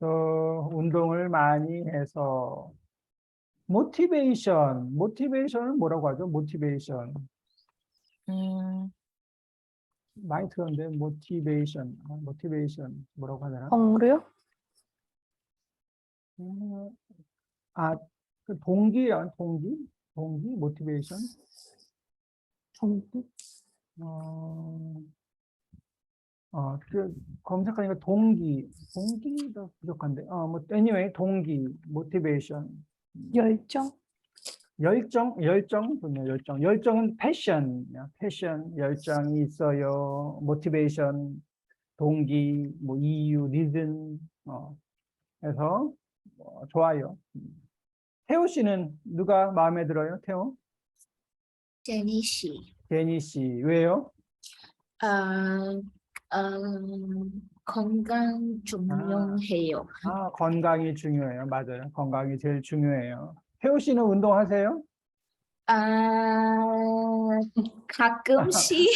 또 운동을 많이 해서. 모티베이션은 뭐라고 하죠? 모티베이션. 많이 들었는데, 모티베이션 뭐라고 하잖아? 동료? 음, 그 동기요, 모티베이션. 동기? 검색하니까 동기도 부족한데, anyway, 모티베이션. 열정? 좋네요, 열정. 열정은 패션, 열정이 있어요. 모티베이션, 동기, 이유, 리즌, 해서 좋아요. 태호 씨는 누가 마음에 들어요, 태호? 제니 씨. 제니 씨, 왜요? 건강 중요해요. 건강이 중요해요. 맞아요. 건강이 제일 중요해요. 태호 씨는 운동하세요? 가끔씩.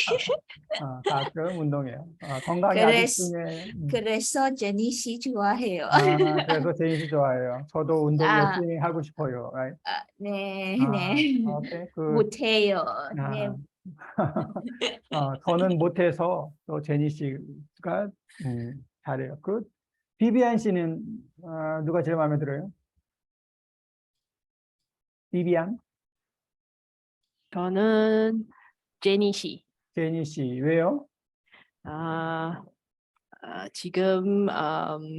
가끔 운동해요. 건강이 아주 그래서 중요해요. 그래서 제니 씨 좋아해요. 그래서 제니 씨 좋아해요. 저도 운동 아, 열심히 하고 싶어요. Right? 네, 오케이, 그, 못해요. 네. 저는 못해서 또 제니 씨가 잘해요. 비비안 씨는 누가 제일 마음에 들어요? 비비안? 저는 제니 씨. 제니 씨, 왜요? 지금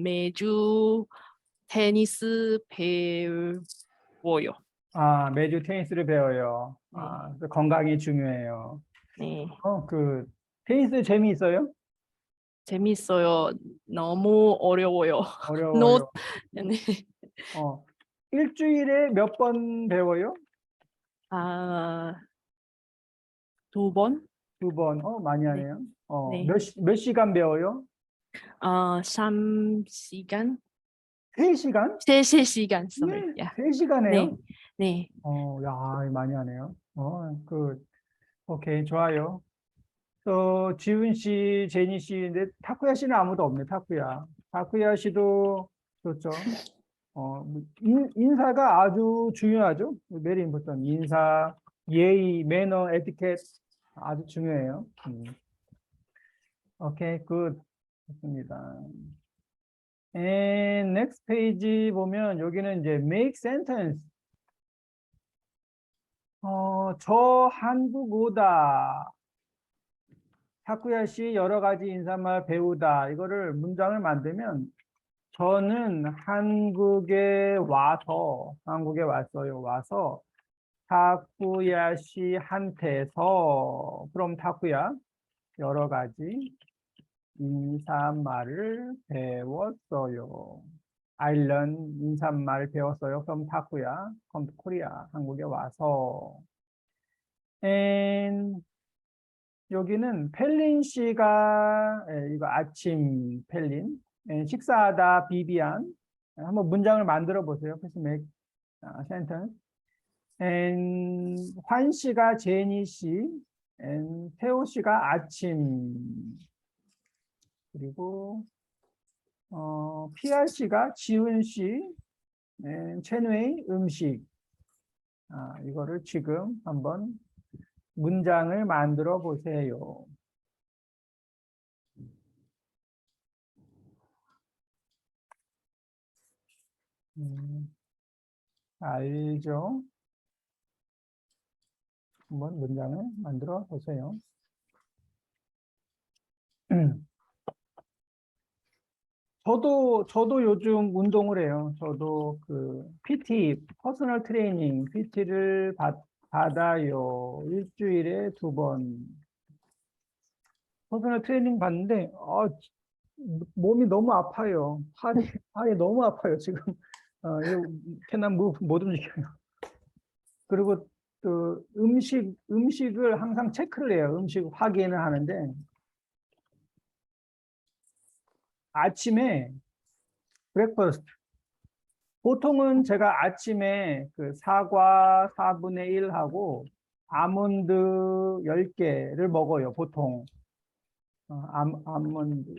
매주 테니스 배워요. 매주 테니스를 배워요. 건강이 중요해요. 네, 테니스 재미있어요? 재밌어요. 너무 어려워요. 어려워요. 네. 일주일에 몇 번 배워요? 2번? 2번. 많이 네. 하네요. 네. 몇 시간 배워요? 3시간? 3시간? 3시간, sorry. 네, Yeah. 3시간에요? 네. 야, 많이 하네요. 오케이, 좋아요. 또, 지훈 씨, 제니 씨인데, 타쿠야 씨는 아무도 없네, 타쿠야. 타쿠야 씨도 좋죠. 인사가 아주 중요하죠. 메리 임포턴. 인사, 예의, 매너, 에티켓 아주 중요해요. 오케이, 굿. 좋습니다. And next page 보면 여기는 이제 make sentence. 저 한국 오다. 타쿠야 씨 여러 가지 인사말 배우다. 이거를 문장을 만들면 저는 한국에 왔어요. 와서 타쿠야 씨한테서 from 타쿠야 여러 가지 인사말을 배웠어요. 아일랜드 인사말 배웠어요. from 타쿠야, from 코리아, 한국에 와서. And 여기는 펠린 씨가 이거 아침 펠린, 식사하다 비비안. 한번 문장을 만들어 보세요. Please make sentence. And 환 씨가 제니 씨, and 태호 씨가 아침. 그리고 피아 씨가 지훈 씨, 첸웨이 음식. 이거를 지금 한번 문장을 만들어 보세요. 알죠? 한번 문장을 만들어 보세요. 저도 요즘 운동을 해요. 저도 그 PT, 퍼스널 트레이닝, PT를 받아요. 일주일에 2번. 퍼스널 트레이닝 받는데, 몸이 너무 아파요. 팔이 너무 아파요, 지금. 이거 캐나 못 움직여요. 그리고 또 음식을 항상 체크를 해요. 음식 확인을 하는데, 아침에 브렉퍼스트. 보통은 제가 아침에 그 사과 4분의 1 하고 아몬드 10개를 먹어요, 보통. 아몬드.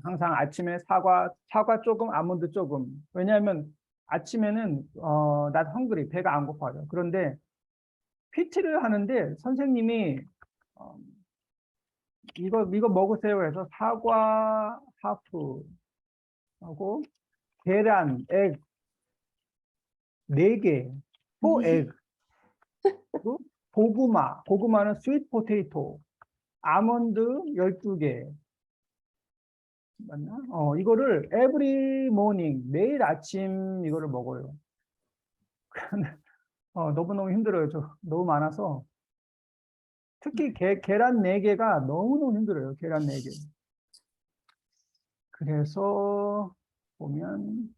항상 아침에 사과 조금, 아몬드 조금. 왜냐하면 아침에는 not hungry, 배가 안 고파요. 그런데 PT를 하는데 선생님이 이거 먹으세요 해서 사과 하프 하고 계란, 액 4개, 포액, 그리고 고구마는 스윗 포테이토, 아몬드 12개. 맞나? 이거를 every morning, 매일 아침 이거를 먹어요. 너무너무 힘들어요. 너무 많아서. 특히 계란 4개가 너무너무 힘들어요. 계란 4개. 그래서 보면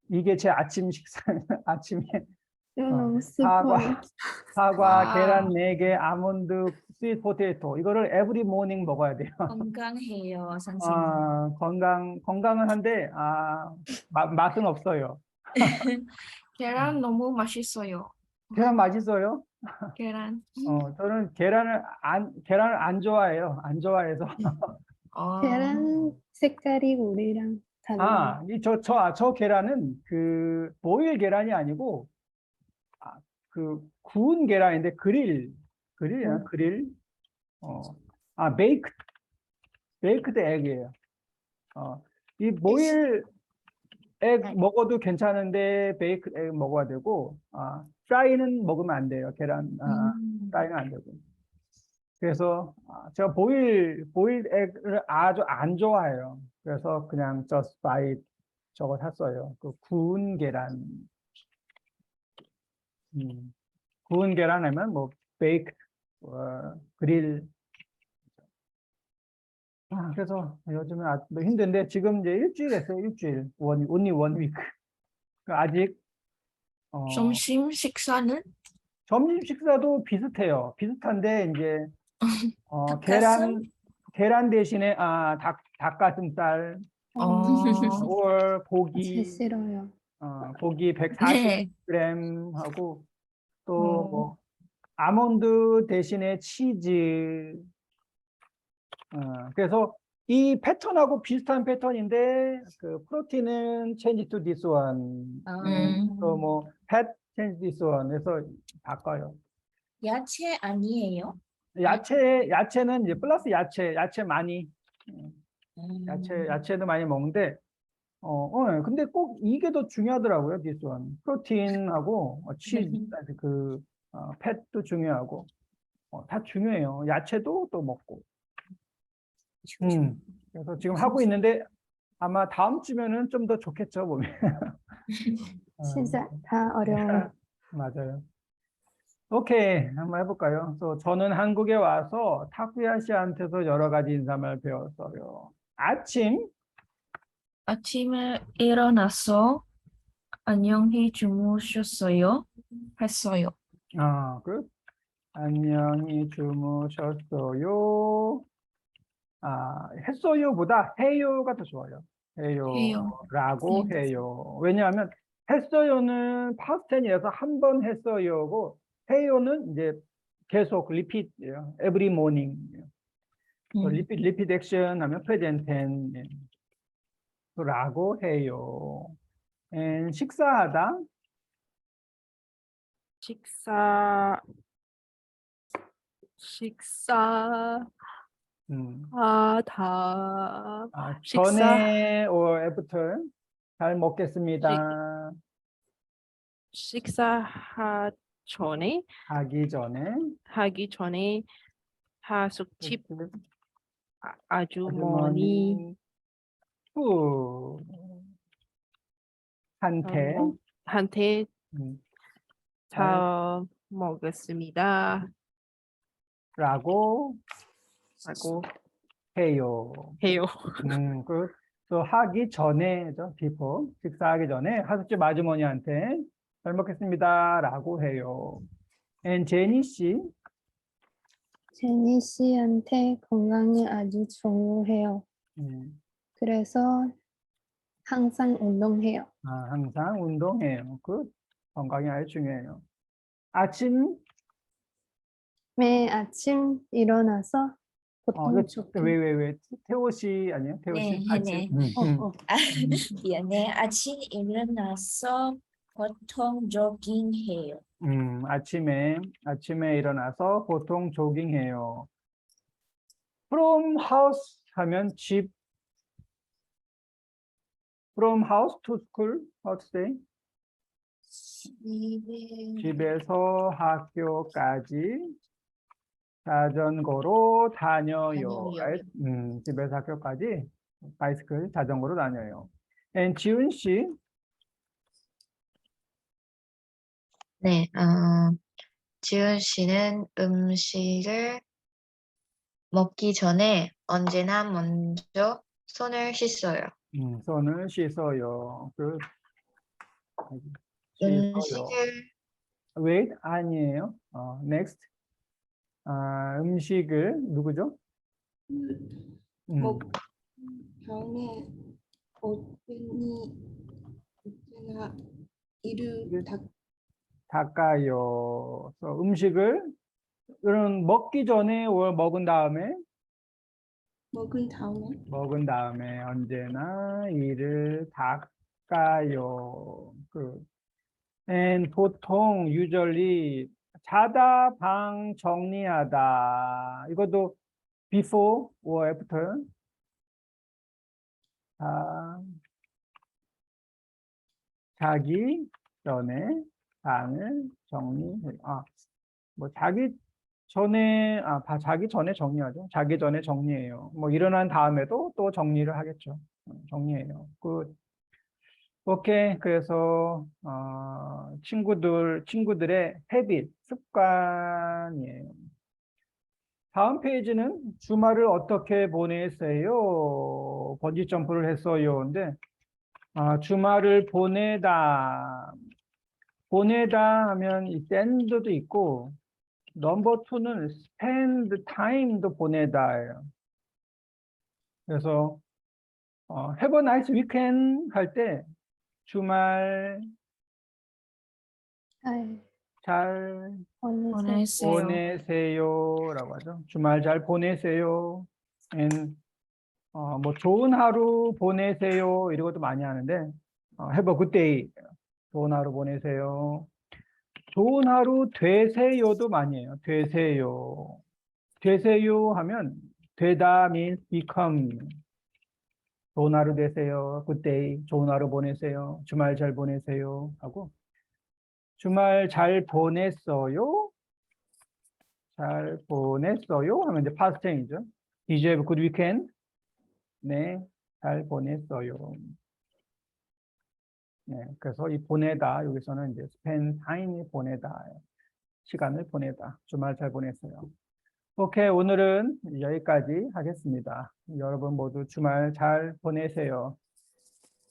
이게 제 아침 식사. 아침에 이거 너무 사과, 슬퍼요. 와. 계란 4개, 아몬드, 스윗 포테이토. 이거를 every morning 먹어야 돼요. 건강해요, 선생님. 건강은 한데 맛은 없어요. 계란 너무 맛있어요. 계란 맛있어요? 계란. 저는 계란을 안 좋아해요. 안 좋아해서. 계란 색깔이 우리랑 달라요. 저 계란은 그 보일 계란이 아니고 그 구운 계란인데 그릴이야, 그릴. 베이크드 액이에요. 이 보일 액 먹어도 괜찮은데 베이크 액 먹어야 되고 프라이는 먹으면 안 돼요. 계란 프라이는 안 되고. 그래서 제가 보일 액을 아주 안 좋아해요. 그래서 그냥 just buy it 저거 샀어요. 그 구운 계란. 구운 계란 하면 뭐 베이크, 그릴. 그래서 요즘에 힘든데 지금 이제 일주일 했어요. 일주일. only 1 week. 아직 점심 식사는? 점심 식사도 비슷해요. 비슷한데 이제 닭가슴? 계란 대신에 닭가슴살, or 제 고기, 싫어요. 고기 네. 140g 하고 또 뭐 아몬드 대신에 치즈. 그래서 이 패턴하고 비슷한 패턴인데 그 프로틴은 change to this one, 또 뭐 fat change to this one 해서 바꿔요. 야채 아니에요? 야채는 이제 플러스 야채 많이. 야채도 많이 먹는데 근데 꼭 이게 더 중요하더라고요. this one. 프로틴하고 치즈, 팻도 중요하고 다 중요해요. 야채도 또 먹고. 그래서 지금 하고 있는데 아마 다음 주면은 좀 더 좋겠죠, 몸이. 진짜 다 어려워요. 맞아요. 오케이, 한번 해볼까요? 저는 한국에 와서 타쿠야시한테서 여러 가지 인사말 배웠어요. 아침에 일어나서 안녕히 주무셨어요? 했어요. 안녕히 주무셨어요. 했어요보다 해요가 더 좋아요. 해요라고 해요. 왜냐하면 했어요는 past tense이라서 한 번 했어요고 해요는 이제 계속 repeat예요. every morning. repeat action 하면 present tense 라고 해요. And 식사하다. 전에 or after. 잘 먹겠습니다. 하기 전에 하숙집 아주머니 후 한테 한테 음, 잘 먹었습니다. 라고 라고 해요. 해요. 또 하기 전에죠. before 식사하기 전에 하숙집 아주머니한테 잘 먹겠습니다. 라고 해요. and 제니 씨 제니 씨한테 건강이 아주 중요해요. 그래서 항상 운동해요. 항상 운동해요. 건강이 아주 중요해요. 아침 매일 아침 일어나서 보통 조깅. 왜 태호 씨 아니에요? 태호 씨 네, 아침. 네. 미안해. 아침 일어나서 보통 조깅해요. 아침에 일어나서 보통 조깅해요. From house 하면 집. From house to school, how to say? 집에서 학교까지 자전거로 다녀요. right? 집에서 학교까지 바이스클 자전거로 다녀요. And 지훈 씨, 네, 지훈 씨는 음식을 먹기 전에 언제나 먼저 손을 씻어요. 손을 씻어요. 씻어요. 음식을 Wait, 아니에요. Next. 음식을 누구죠? 먹 전에 어른이 있잖아. 이를 닦아요. 그래서 음식을 먹기 전에 먹은 다음에 먹은 다음에 언제나 이를 닦아요. and 보통 usually 자다 방 정리하다. 이것도 before or after. 자기 전에 방을 정리해요. 자기 전에 정리하죠. 자기 전에 정리해요. 일어난 다음에도 또 정리를 하겠죠. 정리해요. 오케이. 그래서 친구들의 헤빗, 습관이에요. 다음 페이지는 주말을 어떻게 보내세요? 번지 점프를 했어요. 근데 주말을 보내다 하면 이 send도 있고 넘버 2는 spend time도 보내다예요. 그래서 have a nice weekend 할 때 주말 잘 보내세요라고 하죠. 주말 잘 보내세요. and 좋은 하루 보내세요. 이런 것도 많이 하는데 have a good day. 좋은 하루 보내세요. 좋은 하루 되세요도 많이 해요. 되세요. 되세요 하면 되다 means become. 좋은 하루 되세요. good day. 좋은 하루 보내세요. 주말 잘 보내세요. 하고 주말 잘 보냈어요. 잘 보냈어요 하면 이제 past tense죠. Did you have a good weekend? 네, 잘 보냈어요. 네, 그래서 이 보내다 여기서는 이제 spend time이 보내다, 시간을 보내다, 주말 잘 보냈어요. 오케이, 오늘은 여기까지 하겠습니다. 여러분 모두 주말 잘 보내세요.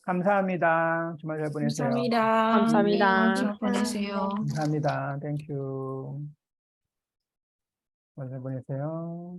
감사합니다. 주말 잘 보내세요. 감사합니다. 잘 보내세요. 감사합니다. 땡큐. 주말 잘 보내세요.